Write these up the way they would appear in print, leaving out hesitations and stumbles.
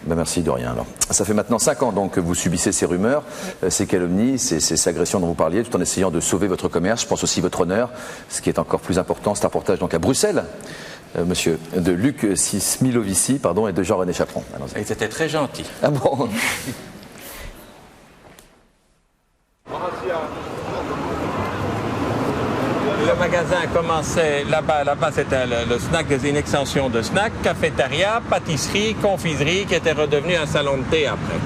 Ben merci de rien alors. Ça fait maintenant 5 ans donc que vous subissez ces rumeurs, ces calomnies, ces agressions dont vous parliez, tout en essayant de sauver votre commerce, je pense aussi votre honneur. Ce qui est encore plus important, c'est un reportage donc à Bruxelles, monsieur, de Luc Smilovici, et de Jean-René Chaperon. Et c'était très gentil. Ah bon? Le magasin commençait là-bas c'était le snack, une extension de snack, cafétéria, pâtisserie, confiserie, qui était redevenu un salon de thé après.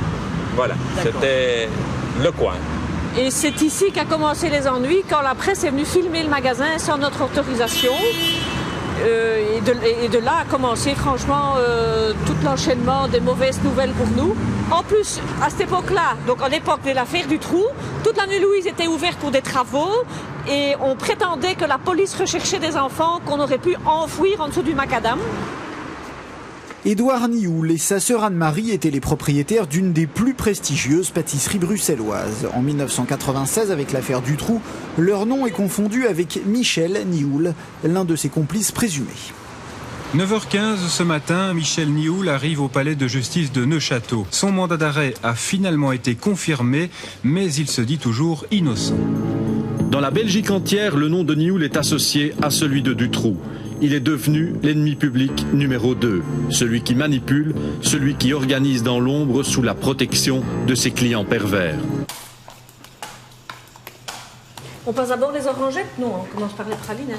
Voilà, c'était le coin. Et c'est ici qu'a commencé les ennuis, quand la presse est venue filmer le magasin sans notre autorisation. Et de là a commencé franchement tout l'enchaînement des mauvaises nouvelles pour nous. En plus, à cette époque-là, donc en l'époque de l'affaire du trou, toute la nuit Louise était ouverte pour des travaux et on prétendait que la police recherchait des enfants qu'on aurait pu enfouir en dessous du macadam. Édouard Nioul et sa sœur Anne-Marie étaient les propriétaires d'une des plus prestigieuses pâtisseries bruxelloises. En 1996, avec l'affaire Dutroux, leur nom est confondu avec Michel Nioul, l'un de ses complices présumés. 9h15 ce matin, Michel Nioul arrive au palais de justice de Neuchâteau. Son mandat d'arrêt a finalement été confirmé, mais il se dit toujours innocent. Dans la Belgique entière, le nom de Nioul est associé à celui de Dutroux. Il est devenu l'ennemi public numéro 2, celui qui manipule, celui qui organise dans l'ombre sous la protection de ses clients pervers. On passe d'abord les orangettes? Non, on commence par les pralines.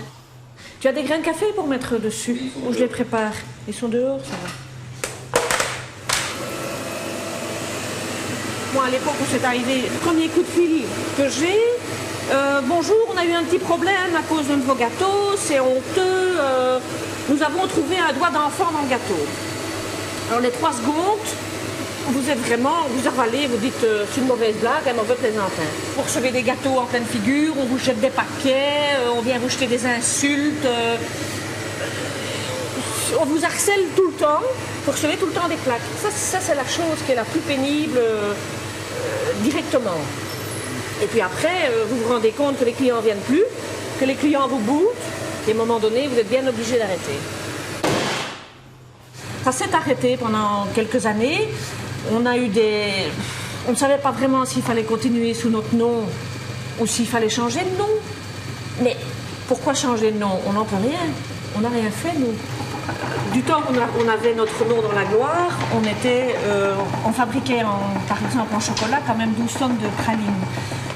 Tu as des grains de café pour mettre dessus? Ou je les prépare? Ils sont dehors, ça va. Moi, à l'époque où c'est arrivé, le premier coup de fil que j'ai, bonjour, on a eu un petit problème à cause de vos gâteaux, c'est honteux, nous avons trouvé un doigt d'enfant dans le gâteau. Alors les 3 secondes, vous êtes vraiment, vous avalez, vous dites c'est une mauvaise blague, un mauvais plaisantin. Vous recevez des gâteaux en pleine figure, on vous jette des paquets, on vient vous jeter des insultes, on vous harcèle tout le temps, vous recevez tout le temps des claques. Ça c'est la chose qui est la plus pénible directement. Et puis après, vous vous rendez compte que les clients ne viennent plus, que les clients vous boutent, et à un moment donné, vous êtes bien obligé d'arrêter. Ça s'est arrêté pendant quelques années. On a eu on ne savait pas vraiment s'il fallait continuer sous notre nom ou s'il fallait changer de nom. Mais pourquoi changer de nom? On n'en peut rien. On n'a rien fait, nous. Du temps où on avait notre nom dans la gloire, on fabriquait, par exemple, en chocolat, quand même 12 tonnes de pralines.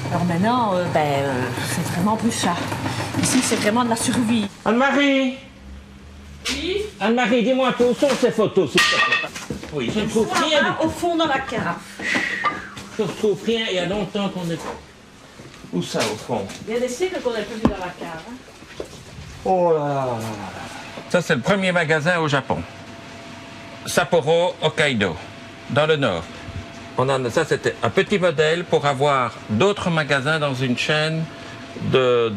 Alors maintenant, c'est vraiment plus ça. Ici, c'est vraiment de la survie. Anne-Marie! Oui? Anne-Marie, dis-moi, où sont ces photos, s'il te plaît? Oui, je ne trouve rien. Là, au fond, dans la carafe. Je ne trouve rien, il y a longtemps qu'on est... Où ça, au fond? Il y a des siècles qu'on n'est plus vu dans la cave. Hein. Oh là là là là. Ça, c'est le premier magasin au Japon. Sapporo, Hokkaido, dans le nord. Ça, c'était un petit modèle pour avoir d'autres magasins dans une chaîne de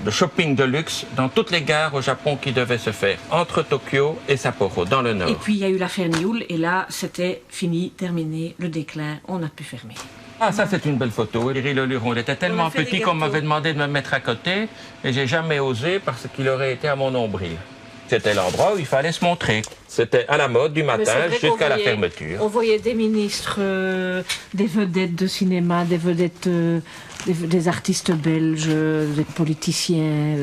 shopping de luxe dans toutes les gares au Japon qui devaient se faire, entre Tokyo et Sapporo, dans le nord. Et puis, il y a eu l'affaire Nioul, et là, c'était fini, terminé, le déclin, on a pu fermer. Ah, ça, c'est une belle photo. Thierry Leluron, il était tellement petit qu'on m'avait demandé de me mettre à côté, et j'ai jamais osé parce qu'il aurait été à mon nombril. C'était l'endroit où il fallait se montrer. C'était à la mode du matin jusqu'à la fermeture. On voyait des ministres, des vedettes de cinéma, des vedettes, des artistes belges, des politiciens.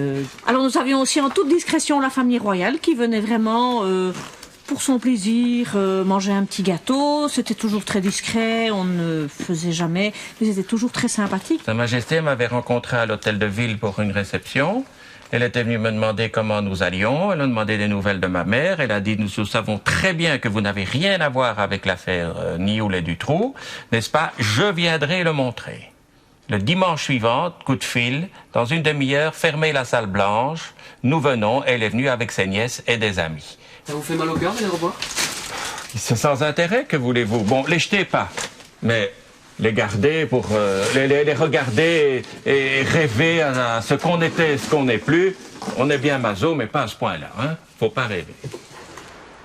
Alors nous avions aussi en toute discrétion la famille royale qui venait vraiment pour son plaisir manger un petit gâteau. C'était toujours très discret, on ne faisait jamais, mais c'était toujours très sympathique. Sa Majesté m'avait rencontré à l'hôtel de ville pour une réception. Elle était venue me demander comment nous allions. Elle a demandé des nouvelles de ma mère. Elle a dit, nous savons très bien que vous n'avez rien à voir avec l'affaire Nioul et Dutroux. N'est-ce pas? Je viendrai le montrer. Le dimanche suivant, coup de fil, dans une demi-heure, fermez la salle blanche. Nous venons. Elle est venue avec ses nièces et des amis. Ça vous fait mal au cœur de les revoir? C'est sans intérêt, que voulez-vous? Bon, les jetez pas, mais les garder pour les regarder et rêver à ce qu'on était et ce qu'on n'est plus. On est bien maso, mais pas à ce point-là, hein. Faut pas rêver.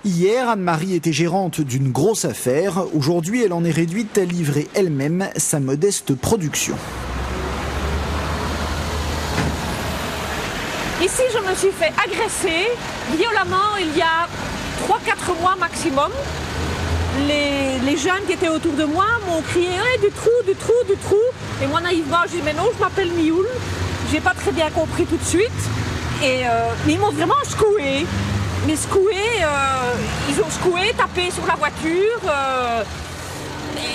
Hier, Anne-Marie était gérante d'une grosse affaire. Aujourd'hui, elle en est réduite à livrer elle-même sa modeste production. Ici, je me suis fait agresser violemment il y a 3-4 mois maximum. les jeunes qui étaient autour de moi m'ont crié hey, du trou, du trou, du trou. Et moi naïvement je dis mais non, je m'appelle Nioul. J'ai pas très bien compris tout de suite. Et mais ils m'ont vraiment secoué. Mais secoué, ils ont secoué, tapé sur la voiture.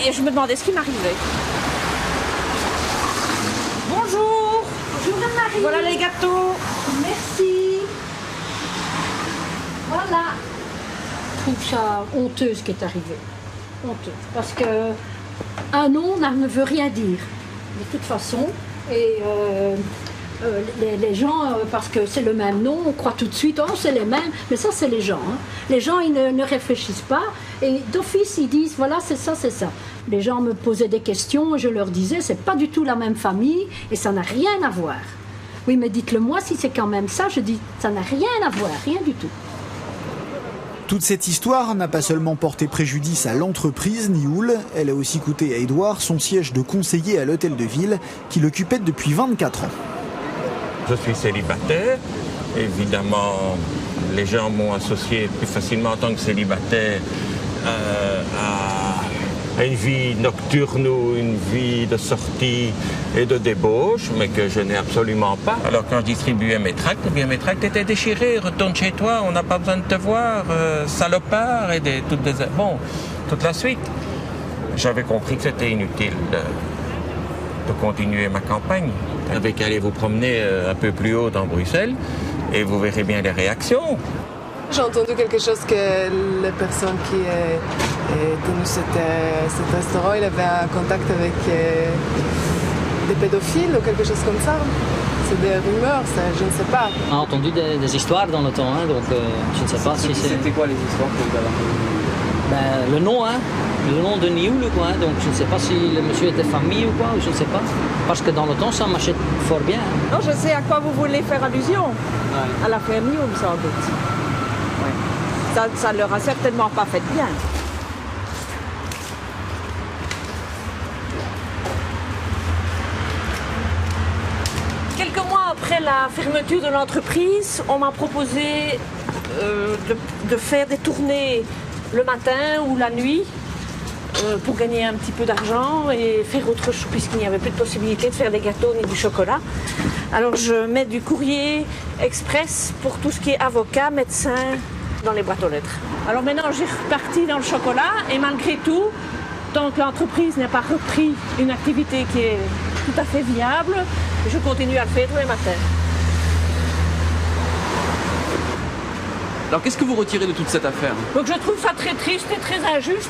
Et je me demandais ce qui m'arrivait. Bonjour. Bonjour Anne-Marie. Voilà les gâteaux. Merci. Voilà. Je trouve ça honteux ce qui est arrivé. Honteux. Parce que un nom ne veut rien dire. De toute façon. Et les gens, parce que c'est le même nom, on croit tout de suite, oh c'est les mêmes. Mais ça c'est les gens. Hein. Les gens ils ne réfléchissent pas. Et d'office ils disent voilà c'est ça, c'est ça. Les gens me posaient des questions et je leur disais c'est pas du tout la même famille et ça n'a rien à voir. Oui mais dites-le moi si c'est quand même ça. Je dis ça n'a rien à voir, rien du tout. Toute cette histoire n'a pas seulement porté préjudice à l'entreprise Nioul, elle a aussi coûté à Édouard son siège de conseiller à l'hôtel de ville qu'il occupait depuis 24 ans. Je suis célibataire, évidemment les gens m'ont associé plus facilement en tant que célibataire à une vie nocturne ou une vie de sortie et de débauche, mais que je n'ai absolument pas. Alors quand je distribuais mes tracts, eh bien mes tracts étaient déchirés. Retourne chez toi, on n'a pas besoin de te voir, salopard et toute la suite. J'avais compris que c'était inutile de continuer ma campagne. Vous n'avez qu'à aller vous promener un peu plus haut dans Bruxelles et vous verrez bien les réactions. J'ai entendu quelque chose que la personne qui tenait cet restaurant, il avait un contact avec des pédophiles ou quelque chose comme ça. C'est des rumeurs, ça, je ne sais pas. On a entendu des histoires dans le temps, hein, donc je ne sais pas si c'est... C'était quoi les histoires que vous avez entendues? Le nom, hein, le nom de Nioul, quoi, donc je ne sais pas si le monsieur était famille ou quoi, je ne sais pas. Parce que dans le temps, ça marchait fort bien. Hein. Non, je sais à quoi vous voulez faire allusion. Ouais. À l'affaire Nioul, sans doute. Ouais. Ça ne leur a certainement pas fait bien. Quelques mois après la fermeture de l'entreprise, on m'a proposé de faire des tournées le matin ou la nuit pour gagner un petit peu d'argent et faire autre chose puisqu'il n'y avait plus de possibilité de faire des gâteaux ni du chocolat. Alors je mets du courrier express pour tout ce qui est avocat, médecin dans les boîtes aux lettres. Alors maintenant j'ai reparti dans le chocolat et malgré tout, tant que l'entreprise n'a pas repris une activité qui est tout à fait viable, je continue à le faire tous les matins. Alors qu'est-ce que vous retirez de toute cette affaire? Donc je trouve ça très triste et très injuste.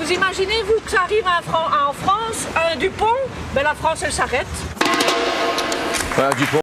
Vous imaginez, vous, que ça arrive en France, à Dupont, ben la France, elle s'arrête. Voilà, Dupont.